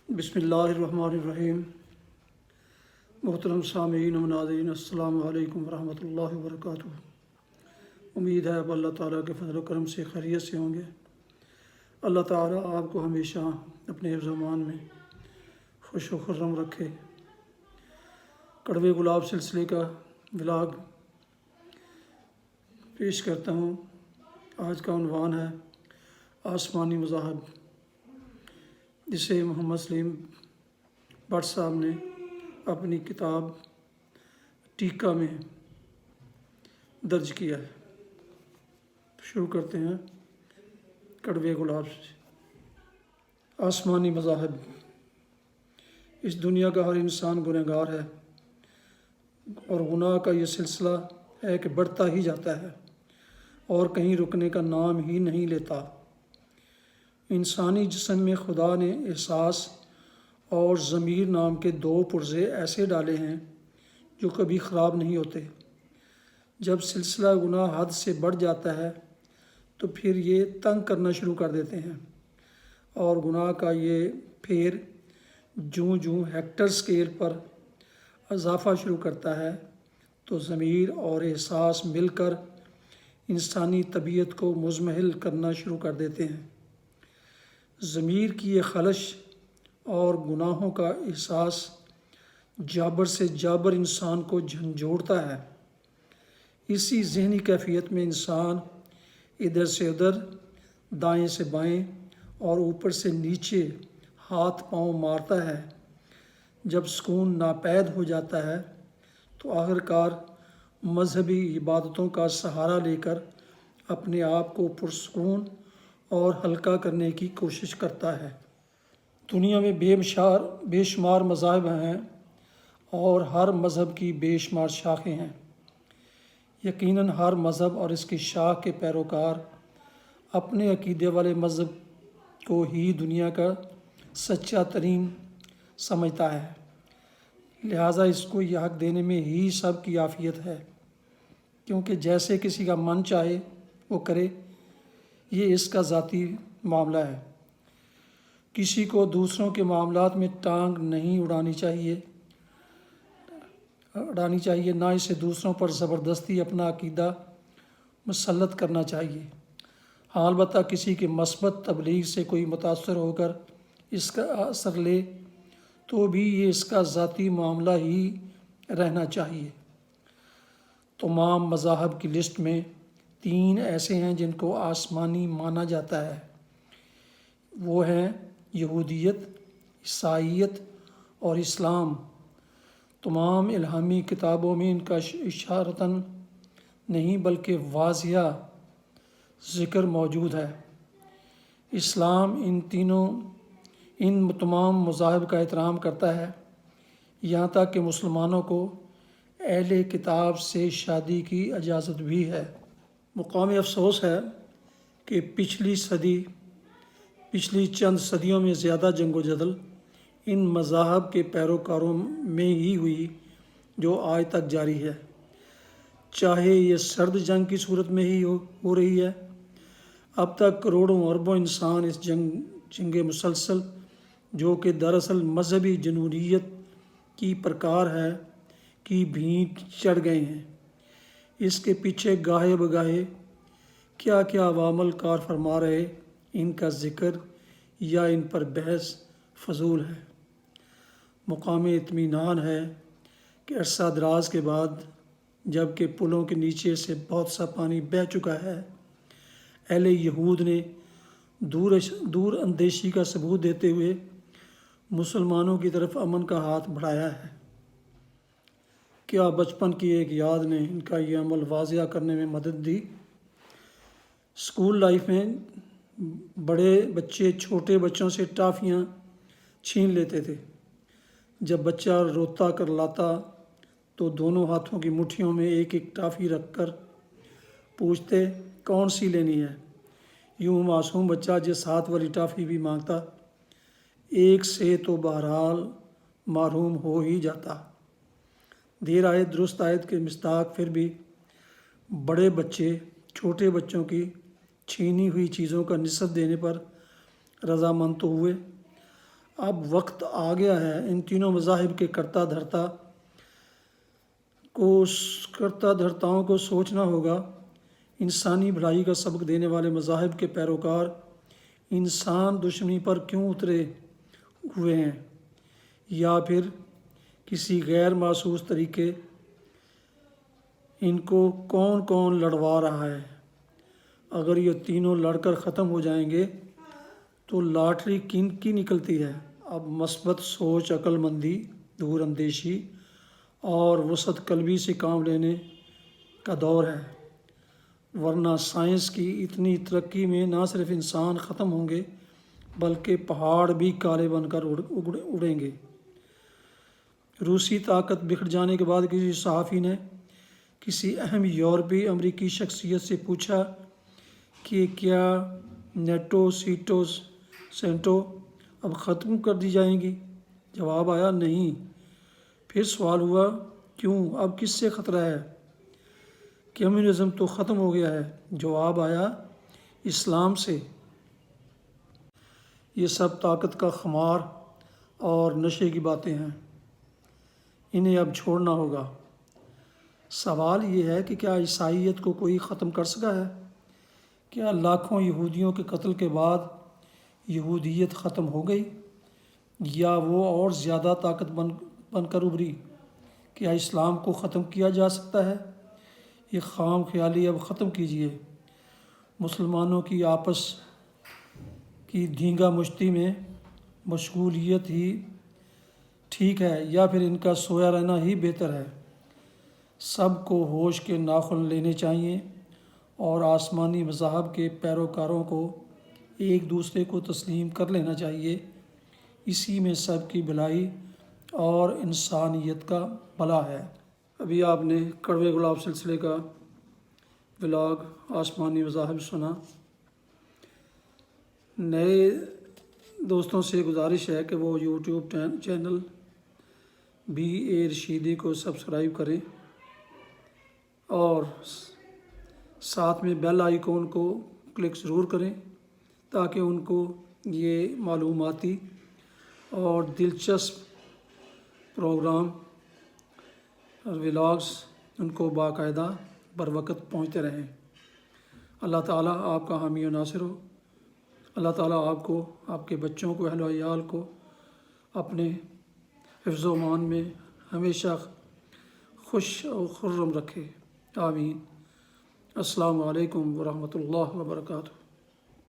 بسم اللہ الرحمن الرحیم۔ محترم سامعین و ناظرین، السلام علیکم ورحمۃ اللہ وبرکاتہ۔ امید ہے اب اللہ تعالیٰ کے فضل و کرم سے خیریت سے ہوں گے۔ اللہ تعالیٰ آپ کو ہمیشہ اپنے حفظ و امان میں خوش و خرم رکھے۔ کڑوے گلاب سلسلے کا ولاگ پیش کرتا ہوں۔ آج کا عنوان ہے آسمانی مذاہب، جسے محمد سلیم بٹ صاحب نے اپنی کتاب ٹیکہ میں درج کیا ہے۔ شروع کرتے ہیں کڑوے گلاب سے۔ آسمانی مذاہب۔ اس دنیا کا ہر انسان گنہگار ہے، اور گناہ کا یہ سلسلہ ہے کہ بڑھتا ہی جاتا ہے اور کہیں رکنے کا نام ہی نہیں لیتا۔ انسانی جسم میں خدا نے احساس اور ضمیر نام کے دو پرزے ایسے ڈالے ہیں جو کبھی خراب نہیں ہوتے۔ جب سلسلہ گناہ حد سے بڑھ جاتا ہے تو پھر یہ تنگ کرنا شروع کر دیتے ہیں، اور گناہ کا یہ پھیر جوں جوں ہیکٹر سکیل پر اضافہ شروع کرتا ہے تو ضمیر اور احساس مل کر انسانی طبیعت کو مضمحل کرنا شروع کر دیتے ہیں۔ ضمیر کی یہ خلش اور گناہوں کا احساس جابر سے جابر انسان کو جھنجھوڑتا ہے۔ اسی ذہنی کیفیت میں انسان ادھر سے ادھر، دائیں سے بائیں اور اوپر سے نیچے ہاتھ پاؤں مارتا ہے۔ جب سکون ناپید ہو جاتا ہے تو آخرکار مذہبی عبادتوں کا سہارا لے کر اپنے آپ کو پرسکون اور ہلکا کرنے کی کوشش کرتا ہے۔ دنیا میں بے شمار مذاہب ہیں اور ہر مذہب کی بے شمار شاخیں ہیں۔ یقیناً ہر مذہب اور اس کی شاخ کے پیروکار اپنے عقیدے والے مذہب کو ہی دنیا کا سچا ترین سمجھتا ہے، لہٰذا اس کو یہ حق دینے میں ہی سب کی عافیت ہے، کیونکہ جیسے کسی کا من چاہے وہ کرے، یہ اس کا ذاتی معاملہ ہے۔ کسی کو دوسروں کے معاملات میں ٹانگ نہیں اڑانی چاہیے، نہ اسے دوسروں پر زبردستی اپنا عقیدہ مسلط کرنا چاہیے۔ ہاں، البتہ کسی کے مثبت تبلیغ سے کوئی متاثر ہو کر اس کا اثر لے تو بھی یہ اس کا ذاتی معاملہ ہی رہنا چاہیے۔ تمام مذاہب کی لسٹ میں 3 ایسے ہیں جن کو آسمانی مانا جاتا ہے، وہ ہیں یہودیت، عیسائیت اور اسلام۔ تمام الہامی کتابوں میں ان کا اشارتاً نہیں بلکہ واضح ذکر موجود ہے۔ اسلام ان تمام مذاہب کا احترام کرتا ہے، یہاں تک کہ مسلمانوں کو اہل کتاب سے شادی کی اجازت بھی ہے۔ مقام افسوس ہے کہ پچھلی چند صدیوں میں زیادہ جنگ و جدل ان مذاہب کے پیروکاروں میں ہی ہوئی جو آج تک جاری ہے، چاہے یہ سرد جنگ کی صورت میں ہی ہو رہی ہے۔ اب تک کروڑوں اربوں انسان اس جنگ مسلسل، جو کہ دراصل مذہبی جنونیت کی پرکار ہے، کی بھینٹ چڑھ گئے ہیں۔ اس کے پیچھے گاہے بگاہے کیا کیا عوامل کار فرما رہے، ان کا ذکر یا ان پر بحث فضول ہے۔ مقام اطمینان ہے کہ عرصہ دراز کے بعد، جب کہ پلوں کے نیچے سے بہت سا پانی بہہ چکا ہے، اہل یہود نے دور اندیشی کا ثبوت دیتے ہوئے مسلمانوں کی طرف امن کا ہاتھ بڑھایا ہے۔ کیا بچپن کی ایک یاد نے ان کا یہ عمل واضح کرنے میں مدد دی؟ اسکول لائف میں بڑے بچے چھوٹے بچوں سے ٹافیاں چھین لیتے تھے۔ جب بچہ روتا کر لاتا تو دونوں ہاتھوں کی مٹھیوں میں ایک ایک ٹافی رکھ کر پوچھتے کون سی لینی ہے۔ یوں معصوم بچہ جس ہاتھ والی ٹافی بھی مانگتا، ایک سے تو بہرحال محروم ہو ہی جاتا۔ دیر آئے درست آیت کے مصداق پھر بھی بڑے بچے چھوٹے بچوں کی چھینی ہوئی چیزوں کا نصف دینے پر رضامند تو ہوئے۔ اب وقت آ گیا ہے ان تینوں مذاہب کے کرتا دھرتاؤں کو سوچنا ہوگا۔ انسانی بھلائی کا سبق دینے والے مذاہب کے پیروکار انسان دشمنی پر کیوں اترے ہوئے ہیں، یا پھر کسی غیر محسوس طریقے ان کو کون لڑوا رہا ہے۔ اگر یہ تینوں لڑ کر ختم ہو جائیں گے تو لاٹری کن کی نکلتی ہے؟ اب مثبت سوچ، عقل مندی، دور اندیشی اور وسعت قلبی سے کام لینے کا دور ہے، ورنہ سائنس کی اتنی ترقی میں نہ صرف انسان ختم ہوں گے بلکہ پہاڑ بھی کالے بن کر اڑیں گے۔ روسی طاقت بکھر جانے کے بعد کسی صحافی نے کسی اہم یورپی امریکی شخصیت سے پوچھا کہ کیا نیٹو سیٹو اب ختم کر دی جائیں گی؟ جواب آیا نہیں۔ پھر سوال ہوا کیوں، اب کس سے خطرہ ہے؟ کمیونزم تو ختم ہو گیا ہے۔ جواب آیا اسلام سے۔ یہ سب طاقت کا خمار اور نشے کی باتیں ہیں، انہیں اب چھوڑنا ہوگا۔ سوال یہ ہے کہ کیا عیسائیت کو کوئی ختم کر سکا ہے؟ کیا لاکھوں یہودیوں کے قتل کے بعد یہودیت ختم ہو گئی، یا وہ اور زیادہ طاقت بن کر ابھری؟ کیا اسلام کو ختم کیا جا سکتا ہے؟ یہ خام خیالی اب ختم کیجیے۔ مسلمانوں کی آپس کی دھینگا مشتی میں مشغولیت ہی ٹھیک ہے یا پھر ان کا سویا رہنا ہی بہتر ہے؟ سب کو ہوش کے ناخن لینے چاہیے اور آسمانی مذاہب کے پیروکاروں کو ایک دوسرے کو تسلیم کر لینا چاہیے۔ اسی میں سب کی بھلائی اور انسانیت کا بھلا ہے۔ ابھی آپ نے کڑوے گلاب سلسلے کا ولاگ آسمانی مذاہب سنا۔ نئے دوستوں سے گزارش ہے کہ وہ یوٹیوب چینل BA رشیدی کو سبسکرائب کریں اور ساتھ میں بیل آئیکن کو کلک ضرور کریں تاکہ ان کو یہ معلوماتی اور دلچسپ پروگرام اور ولاگز ان کو باقاعدہ بر وقت پہنچتے رہیں۔ اللہ تعالیٰ آپ کا حامی و ناصر ہو۔ اللہ تعالیٰ آپ کو، آپ کے بچوں کو، اہل و عیال کو اپنے حفظ و امان میں ہمیشہ خوش و خرم رکھے، آمین۔ السلام علیکم ورحمۃ اللہ وبرکاتہ۔